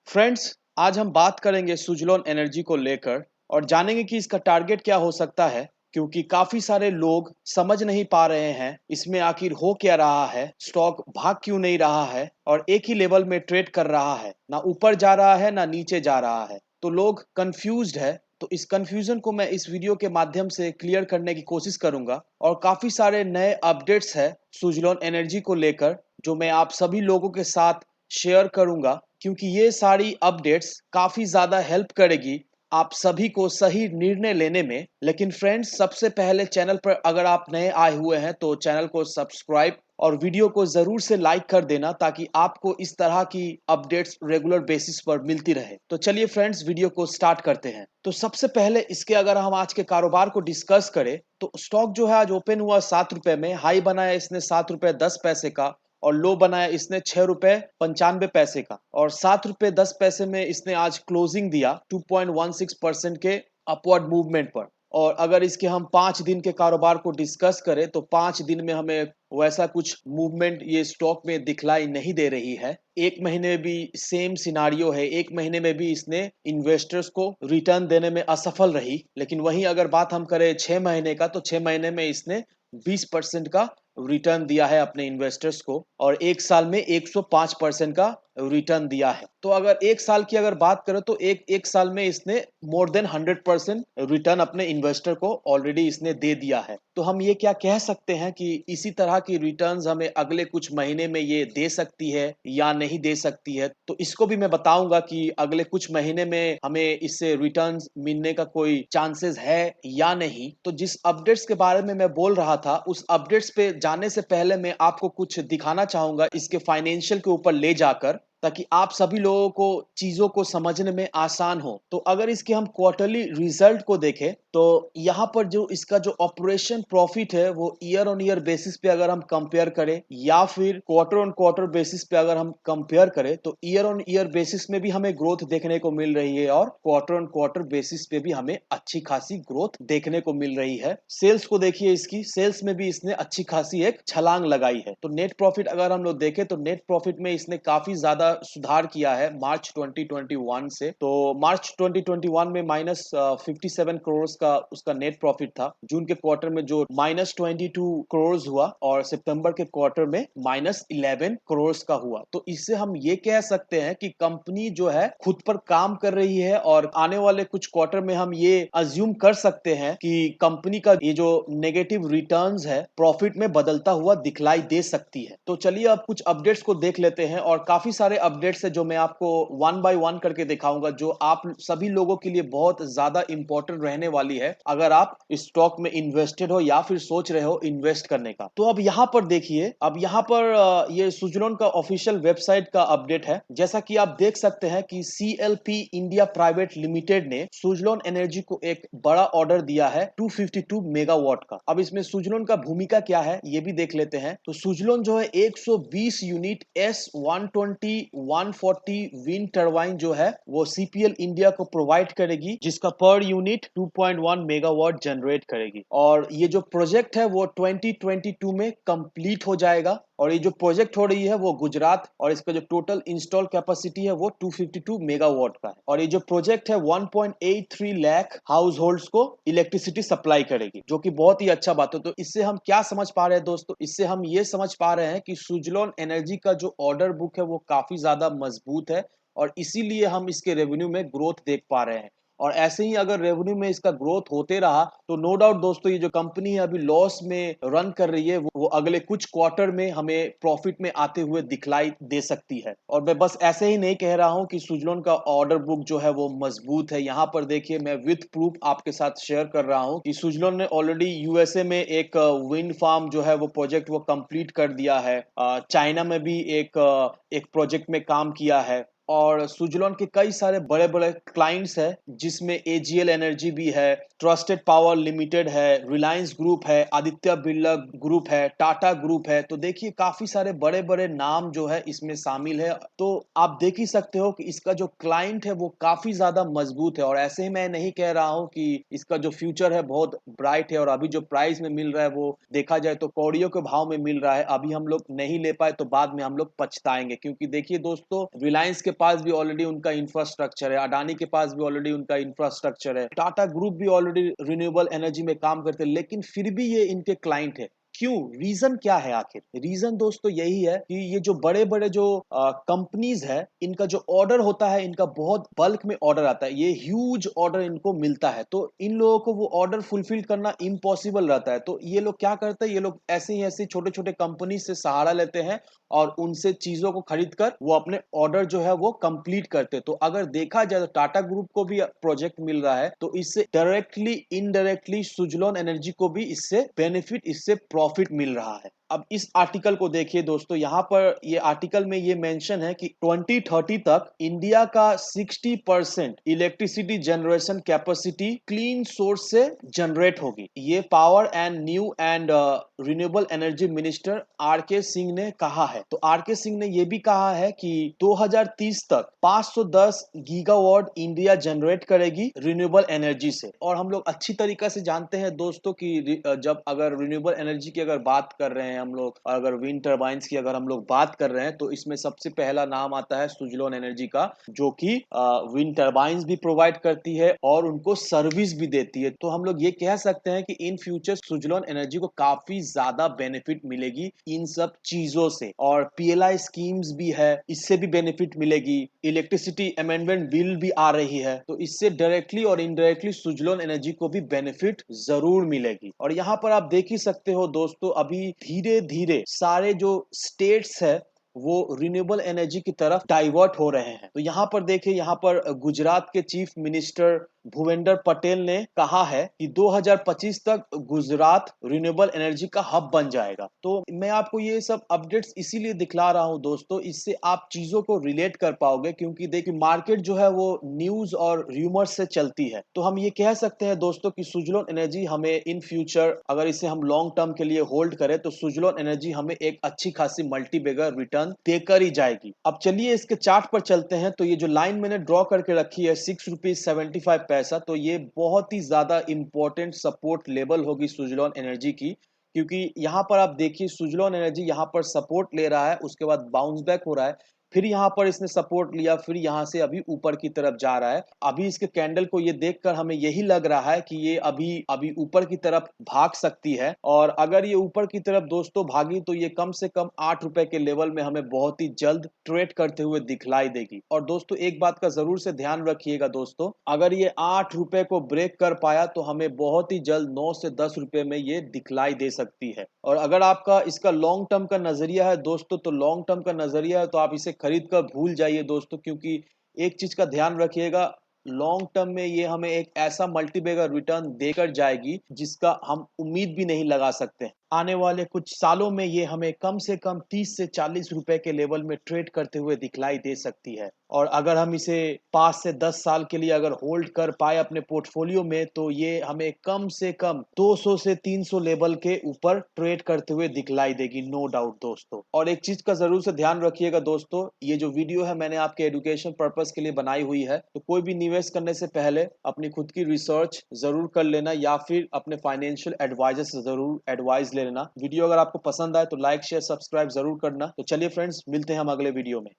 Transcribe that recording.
Friends, आज हम बात करेंगे सुजलोन एनर्जी को लेकर और जानेंगे कि इसका टारगेट क्या हो सकता है। क्योंकि काफी सारे लोग समझ नहीं पा रहे हैं इसमें आखिर हो क्या रहा है, स्टॉक भाग क्यों नहीं रहा है और एक ही लेवल में ट्रेड कर रहा है, ना ऊपर जा रहा है ना नीचे जा रहा है। तो लोग कंफ्यूज्ड है। तो इस कंफ्यूजन को मैं इस वीडियो के माध्यम से क्लियर करने की कोशिश करूंगा और काफी सारे नए अपडेट्स है सुजलोन एनर्जी को लेकर जो मैं आप सभी लोगों के साथ शेयर करूंगा, क्योंकि ये सारी अपडेट्स काफी ज्यादा हेल्प करेगी आप सभी को सही निर्णय लेने में। लेकिन फ्रेंड्स, सबसे पहले चैनल पर अगर आप नए आए हुए हैं तो चैनल को सब्सक्राइब और वीडियो को जरूर से लाइक कर देना, ताकि आपको इस तरह की अपडेट्स रेगुलर बेसिस पर मिलती रहे। तो चलिए फ्रेंड्स, वीडियो को स्टार्ट करते हैं। तो सबसे पहले इसके अगर हम आज के कारोबार को डिस्कस करें तो स्टॉक जो है आज ओपन हुआ 7 रुपए में, हाई बनाया इसने 7 रुपए 10 पैसे का और लो बनाया इसने 6 रुपए 95 पैसे का, और 7 रुपए 10 पैसे में इसने आज क्लोजिंग दिया 2.16% के अपवर्ड मूवमेंट पर। और अगर इसके हम 5 दिन के कारोबार को डिस्कस करें तो 5 दिन में हमें वैसा कुछ मूवमेंट ये स्टॉक में दिखलाई नहीं दे रही है। एक महीने में भी सेम सिनारियो है, एक महीने में भी इसने इन्वेस्टर्स को रिटर्न देने में असफल रही। लेकिन वहीं अगर बात हम करें 6 महीने का, तो 6 महीने में इसने 20% का रिटर्न दिया है अपने इन्वेस्टर्स को, और एक साल में 105% का रिटर्न दिया है। तो अगर एक साल की अगर बात करें तो एक एक साल में इसने मोर देन 100% रिटर्न अपने इन्वेस्टर को ऑलरेडी इसने दे दिया है। तो हम ये क्या कह सकते हैं कि इसी तरह की रिटर्न्स हमें अगले कुछ महीने में ये दे सकती है या नहीं दे सकती है। तो इसको भी मैं बताऊंगा कि अगले कुछ महीने में हमें इससे रिटर्न्स मिलने का कोई चांसेस है या नहीं। तो जिस अपडेट्स के बारे में मैं बोल रहा था, उस अपडेट्स पे जाने से पहले मैं आपको कुछ दिखाना चाहूंगा इसके फाइनेंशियल के ऊपर ले जाकर, ताकि आप सभी लोगों को चीजों को समझने में आसान हो। तो अगर इसके हम क्वार्टरली रिजल्ट को देखें तो यहाँ पर जो इसका जो ऑपरेशन प्रॉफिट है वो ईयर ऑन ईयर बेसिस पे अगर हम कंपेयर करें या फिर क्वार्टर ऑन क्वार्टर बेसिस पे अगर हम कंपेयर करें तो ईयर ऑन ईयर बेसिस में भी हमें ग्रोथ देखने को मिल रही है और क्वार्टर ऑन क्वार्टर बेसिस पे भी हमें अच्छी खासी ग्रोथ देखने को मिल रही है। सेल्स को देखिए, इसकी सेल्स में भी इसने अच्छी खासी एक छलांग लगाई है। तो नेट प्रॉफिट अगर हम लोग देखें तो नेट प्रॉफिट में इसने काफी ज्यादा सुधार किया है मार्च 2021 से। तो मार्च 2021 में -57 करोड़ का उसका नेट प्रॉफिट था। जून के क्वार्टर में जो -22 करोड़ हुआ और सितंबर के क्वार्टर में -11 करोड़ का हुआ। तो इससे हम ये कह सकते हैं कि कंपनी जो है खुद पर काम कर रही है और आने वाले कुछ क्वार्टर में हम ये अज्यूम कर सकते हैं कि कंपनी का ये जो नेगेटिव रिटर्न्स है प्रॉफिट में बदलता हुआ दिखलाई दे सकती है। तो चलिए अब कुछ अपडेट्स को देख लेते हैं, और काफी सारे अपडेट्स है जो मैं आपको वन बाय वन करके दिखाऊंगा, जो आप सभी लोगों के लिए बहुत ज्यादा इंपॉर्टेंट रहने वाली है अगर आप स्टॉक में इन्वेस्टेड हो या फिर सोच रहे हो इन्वेस्ट करने का। तो अब यहाँ पर देखिए, अब यहाँ पर ये सुजलोन का ऑफिशियल वेबसाइट का अपडेट है। जैसा कि आप देख सकते हैं कि CLP इंडिया प्राइवेट लिमिटेड ने सुजलोन एनर्जी को एक बड़ा ऑर्डर दिया है 252 मेगावाट का। अब इसमें सुजलोन का भूमिका क्या है ये भी देख लेते हैं। तो सुजलोन जो है 120 यूनिट S120 140 विंड टरबाइन जो है वो CPL इंडिया को प्रोवाइड करेगी, जिसका पर यूनिट 2.1 मेगावाट जनरेट करेगी। और ये जो प्रोजेक्ट है वो 2022 में कंप्लीट हो जाएगा। और ये जो प्रोजेक्ट हो रही है वो गुजरात, और इसका जो टोटल इंस्टॉल कैपेसिटी है वो 252 मेगावाट का है। और ये जो प्रोजेक्ट है 1.83 लाख हाउस होल्ड्स को इलेक्ट्रिसिटी सप्लाई करेगी, जो कि बहुत ही अच्छा बात है। तो इससे हम क्या समझ पा रहे हैं दोस्तों, इससे हम ये समझ पा रहे हैं कि सुजलोन एनर्जी का जो ऑर्डर बुक है वो काफी ज्यादा मजबूत है, और इसीलिए हम इसके रेवेन्यू में ग्रोथ देख पा रहे हैं। और ऐसे ही अगर रेवेन्यू में इसका ग्रोथ होते रहा तो नो डाउट दोस्तों, ये जो कंपनी है अभी लॉस में रन कर रही है वो अगले कुछ क्वार्टर में हमें प्रॉफिट में आते हुए दिखलाई दे सकती है। और मैं बस ऐसे ही नहीं कह रहा हूं कि सुजलोन का ऑर्डर बुक जो है वो मजबूत है। यहाँ पर देखिए, मैं विथ प्रूफ आपके साथ शेयर कर रहा हूँ कि सुजलोन ने ऑलरेडी USA में एक विंड फार्म जो है वो प्रोजेक्ट वो कंप्लीट कर दिया है। चाइना में भी एक प्रोजेक्ट में काम किया है। और सुजलोन के कई सारे बड़े बड़े क्लाइंट्स हैं, जिसमें AGL एनर्जी भी है, ट्रस्टेड पावर लिमिटेड है, रिलायंस ग्रुप है, आदित्य बिरला ग्रुप है, टाटा ग्रुप है। तो देखिए काफी सारे बड़े बड़े नाम जो है इसमें शामिल है। तो आप देख ही सकते हो कि इसका जो क्लाइंट है वो काफी ज्यादा मजबूत है। और ऐसे ही मैं नहीं कह रहा हूँ कि इसका जो फ्यूचर है बहुत ब्राइट है, और अभी जो प्राइस में मिल रहा है वो देखा जाए तो कौड़ियों के भाव में मिल रहा है। अभी हम लोग नहीं ले पाए तो बाद में हम लोग पछताएंगे, क्योंकि देखिए दोस्तों, रिलायंस के पास भी ऑलरेडी उनका इंफ्रास्ट्रक्चर है, अडानी के पास भी ऑलरेडी उनका इंफ्रास्ट्रक्चर है, टाटा ग्रुप भी ऑलरेडी रिन्यूएबल एनर्जी में काम करते हैं, लेकिन फिर भी ये इनके क्लाइंट है। क्यों? रीजन क्या है आखिर? रीजन दोस्तों यही है कि ये जो बड़े बड़े जो कंपनीज है, इनका जो ऑर्डर होता है, इनका बहुत बल्क में ऑर्डर आता है, ये ह्यूज ऑर्डर इनको मिलता है, तो इन लोगों को वो ऑर्डर फुलफिल करना इम्पॉसिबल रहता है। तो ये लोग क्या करते हैं, ये लोग ऐसे ही ऐसे छोटे छोटे कंपनी से सहारा लेते हैं और उनसे चीजों को खरीद कर वो अपने ऑर्डर जो है वो कंप्लीट करते हैं। तो अगर देखा जाए तो टाटा ग्रुप को भी प्रोजेक्ट मिल रहा है, तो इससे डायरेक्टली इनडायरेक्टली सुजलॉन एनर्जी को भी इससे बेनिफिट, इससे प्रॉफिट मिल रहा है। अब इस आर्टिकल को देखिए दोस्तों, यहाँ पर ये आर्टिकल में ये मेंशन है कि 2030 तक इंडिया का 60% electricity generation capacity clean source से जनरेट होगी। ये power and new and renewable energy minister R K Singh ने कहा है। तो आर के सिंह ने ये भी कहा है कि 2030 तक 510 गीगावाट इंडिया जनरेट करेगी रिन्यूएबल एनर्जी से। और हम लोग अच्छी तरीके से जानते हैं दोस्तों कि जब अगर रिन्यूएबल एनर्जी की अगर बात कर रहे हैं हम लोग, अगर विंड टर्बाइंस की अगर हम लोग बात कर रहे हैं, तो इसमें सबसे पहला नाम आता है सुजलॉन एनर्जी का, जो कि विंड टर्बाइंस भी प्रोवाइड करती है और उनको सर्विस भी देती है। तो हम लोग ये कह सकते हैं कि इन फ्यूचर सुजलॉन एनर्जी को काफी ज्यादा बेनिफिट मिलेगी इन सब चीजों से। और पीएलआई स्कीम्स भी है, इससे भी बेनिफिट मिलेगी। इलेक्ट्रिसिटी अमेंडमेंट बिल भी आ रही है, तो इससे डायरेक्टली और इनडायरेक्टली सुजलॉन एनर्जी को भी बेनिफिट जरूर मिलेगी। और यहाँ पर आप देख ही सकते हो दोस्तों, अभी धीरे धीरे सारे जो स्टेट्स है वो रिन्यूएबल एनर्जी की तरफ डाइवर्ट हो रहे हैं। तो यहाँ पर देखिए, यहाँ पर गुजरात के चीफ मिनिस्टर भूपेंद्र पटेल ने कहा है कि 2025 तक गुजरात रिन्यूएबल एनर्जी का हब बन जाएगा। तो मैं आपको ये सब अपडेट्स इसीलिए दिखला रहा हूं दोस्तों, इससे आप चीजों को रिलेट कर पाओगे, क्योंकि देखिए मार्केट जो है वो न्यूज और रूमर्स से चलती है। तो हम ये कह सकते हैं दोस्तों कि सुजलॉन एनर्जी हमें इन फ्यूचर, अगर इसे हम लॉन्ग टर्म के लिए होल्ड करें, तो सुजलॉन एनर्जी हमें एक अच्छी खासी मल्टी बैगर रिटर्न देकर ही जाएगी। अब चलिए इसके चार्ट पर चलते हैं। तो ये जो लाइन मैंने ड्रॉ करके रखी है 6 रुपीज 75 पैसा, तो ये बहुत ही ज्यादा इंपॉर्टेंट सपोर्ट लेवल होगी सुजलॉन एनर्जी की, क्योंकि यहाँ पर आप देखिए सुजलॉन एनर्जी यहाँ पर सपोर्ट ले रहा है, उसके बाद बाउंस बैक हो रहा है, फिर यहाँ पर इसने सपोर्ट लिया, फिर यहाँ से अभी ऊपर की तरफ जा रहा है। अभी इसके कैंडल को ये देखकर हमें यही लग रहा है कि ये अभी अभी ऊपर की तरफ भाग सकती है। और अगर ये ऊपर की तरफ दोस्तों भागी, तो ये कम से कम 8 रुपए के लेवल में हमें बहुत ही जल्द ट्रेड करते हुए दिखलाई देगी। और दोस्तों एक बात का जरूर से ध्यान रखिएगा दोस्तों, अगर ये 8 रुपए को ब्रेक कर पाया तो हमें बहुत ही जल्द 9 से 10 रुपए में ये दिखलाई दे सकती है। और अगर आपका इसका लॉन्ग टर्म का नजरिया है दोस्तों, तो लॉन्ग टर्म का नजरिया है तो आप इसे खरीद कर भूल जाइए दोस्तों, क्योंकि एक चीज का ध्यान रखिएगा, लॉन्ग टर्म में ये हमें एक ऐसा मल्टीबैगर रिटर्न देकर जाएगी जिसका हम उम्मीद भी नहीं लगा सकते। आने वाले कुछ सालों में ये हमें कम से कम 30 से 40 रुपए के लेवल में ट्रेड करते हुए दिखलाई दे सकती है। और अगर हम इसे 5 से 10 साल के लिए अगर होल्ड कर पाए अपने पोर्टफोलियो में, तो ये हमें कम से कम 200 से 300 लेवल के ऊपर ट्रेड करते हुए दिखलाई देगी, नो डाउट दोस्तों। और एक चीज का जरूर से ध्यान रखिएगा दोस्तों, ये जो वीडियो है मैंने आपके एजुकेशन पर्पस के लिए बनाई हुई है, तो कोई भी निवेश करने से पहले अपनी खुद की रिसर्च जरूर कर लेना, या फिर अपने फाइनेंशियल एडवाइजर से जरूर एडवाइस ले लेना। वीडियो अगर आपको पसंद आए तो लाइक शेयर सब्सक्राइब जरूर करना। तो चलिए फ्रेंड्स, मिलते हैं हम अगले वीडियो में।